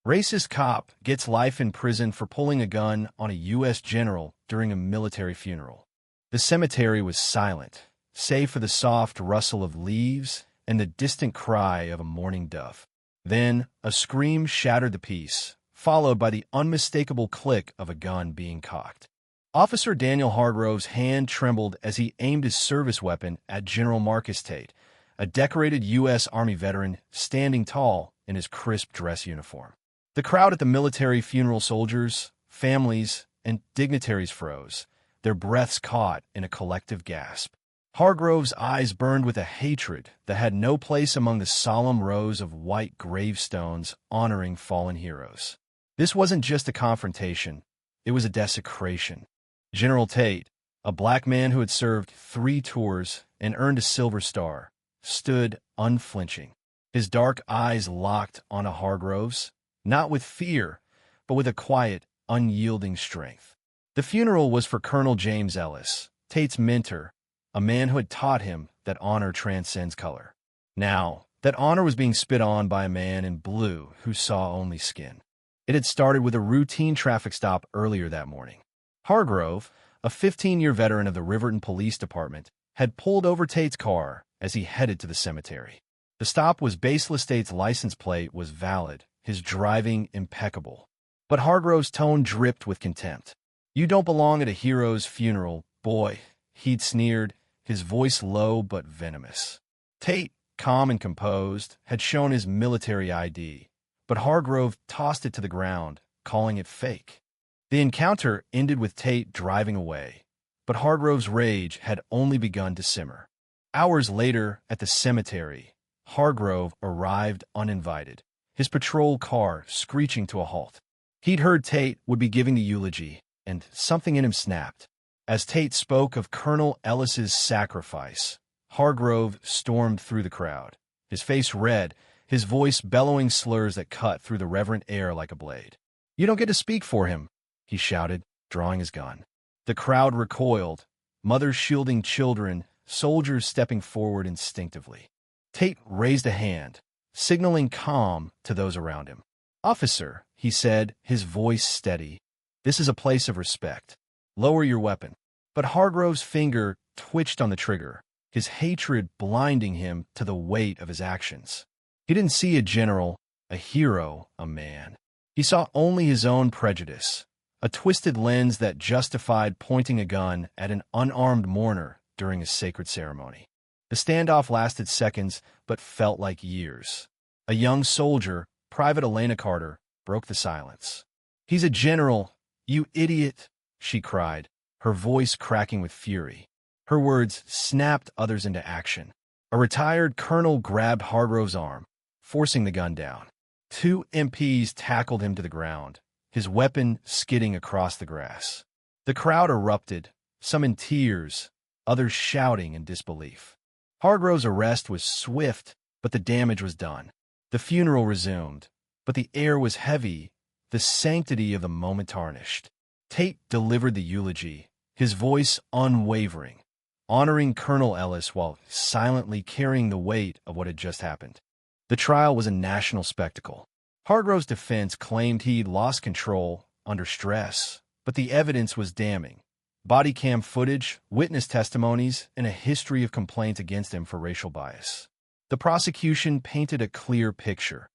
Racist cop gets life in prison for pulling a gun on a U.S. general during a military funeral. The cemetery was silent, save for the soft rustle of leaves and the distant cry of a mourning dove. Then, a scream shattered the peace, followed by the unmistakable click of a gun being cocked. Officer Daniel Hargrove's hand trembled as he aimed his service weapon at General Marcus Tate, a decorated U.S. Army veteran standing tall in his crisp dress uniform. The crowd at the military funeral, soldiers, families, and dignitaries froze, their breaths caught in a collective gasp. Hargrove's eyes burned with a hatred that had no place among the solemn rows of white gravestones honoring fallen heroes. This wasn't just a confrontation, it was a desecration. General Tate, a black man who had served 3 tours and earned a Silver Star, stood unflinching, his dark eyes locked onto Hargrove's, not with fear, but with a quiet, unyielding strength. The funeral was for Colonel James Ellis, Tate's mentor, a man who had taught him that honor transcends color. Now, that honor was being spit on by a man in blue who saw only skin. It had started with a routine traffic stop earlier that morning. Hargrove, a 15-year veteran of the Riverton Police Department, had pulled over Tate's car as he headed to the cemetery. The stop was baseless. Tate's license plate was valid, his driving impeccable. But Hargrove's tone dripped with contempt. "You don't belong at a hero's funeral, boy," he'd sneered, his voice low but venomous. Tate, calm and composed, had shown his military ID, but Hargrove tossed it to the ground, calling it fake. The encounter ended with Tate driving away, but Hargrove's rage had only begun to simmer. Hours later, at the cemetery, Hargrove arrived uninvited, his patrol car screeching to a halt. He'd heard Tate would be giving the eulogy, and something in him snapped. As Tate spoke of Colonel Ellis's sacrifice, Hargrove stormed through the crowd, his face red, his voice bellowing slurs that cut through the reverent air like a blade. "You don't get to speak for him," he shouted, drawing his gun. The crowd recoiled, mothers shielding children, soldiers stepping forward instinctively. Tate raised a hand, signaling calm to those around him. "Officer," he said, his voice steady, "this is a place of respect. Lower your weapon." But Hargrove's finger twitched on the trigger, his hatred blinding him to the weight of his actions. He didn't see a general, a hero, a man. He saw only his own prejudice, a twisted lens that justified pointing a gun at an unarmed mourner during a sacred ceremony. The standoff lasted seconds, but felt like years. A young soldier, Private Elena Carter, broke the silence. "He's a general, you idiot," she cried, her voice cracking with fury. Her words snapped others into action. A retired colonel grabbed Hargrove's arm, forcing the gun down. 2 MPs tackled him to the ground, his weapon skidding across the grass. The crowd erupted, some in tears, others shouting in disbelief. Hargrove's arrest was swift, but the damage was done. The funeral resumed, but the air was heavy, the sanctity of the moment tarnished. Tate delivered the eulogy, his voice unwavering, honoring Colonel Ellis while silently carrying the weight of what had just happened. The trial was a national spectacle. Hargrove's defense claimed he'd lost control under stress, but the evidence was damning. Body cam footage, witness testimonies, and a history of complaints against him for racial bias. The prosecution painted a clear picture.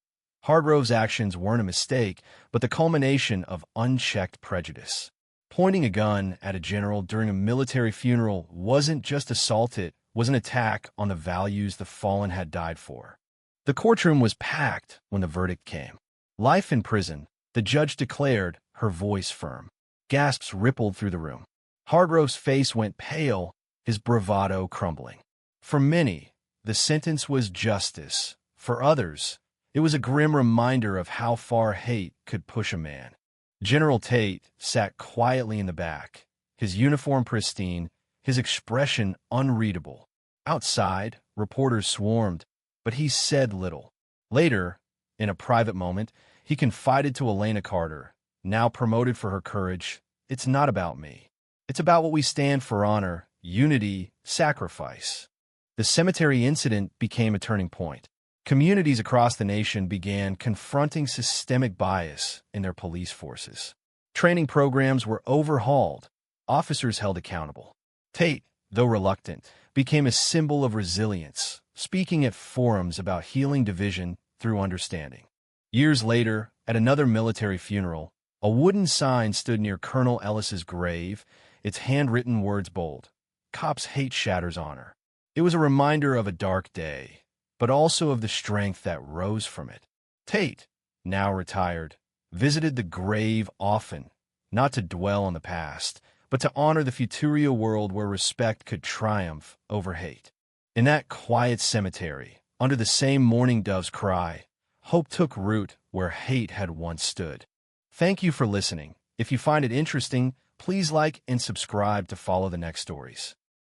Hargrove's actions weren't a mistake, but the culmination of unchecked prejudice. Pointing a gun at a general during a military funeral wasn't just assault, it was an attack on the values the fallen had died for. The courtroom was packed when the verdict came. Life in prison, the judge declared, her voice firm. Gasps rippled through the room. Hargrove's face went pale, his bravado crumbling. For many, the sentence was justice. For others, it was a grim reminder of how far hate could push a man. General Tate sat quietly in the back, his uniform pristine, his expression unreadable. Outside, reporters swarmed, but he said little. Later, in a private moment, he confided to Elena Carter, now promoted for her courage, "It's not about me. It's about what we stand for: honor, unity, sacrifice." The cemetery incident became a turning point. Communities across the nation began confronting systemic bias in their police forces. Training programs were overhauled, officers held accountable. Tate, though reluctant, became a symbol of resilience, speaking at forums about healing division through understanding. Years later, at another military funeral, a wooden sign stood near Colonel Ellis's grave, its handwritten words bold, "Cops hate shatters honor." It was a reminder of a dark day, but also of the strength that rose from it. Tate, now retired, visited the grave often, not to dwell on the past, but to honor the future world where respect could triumph over hate. In that quiet cemetery, under the same mourning dove's cry, hope took root where hate had once stood. Thank you for listening. If you find it interesting, please like and subscribe to follow the next stories.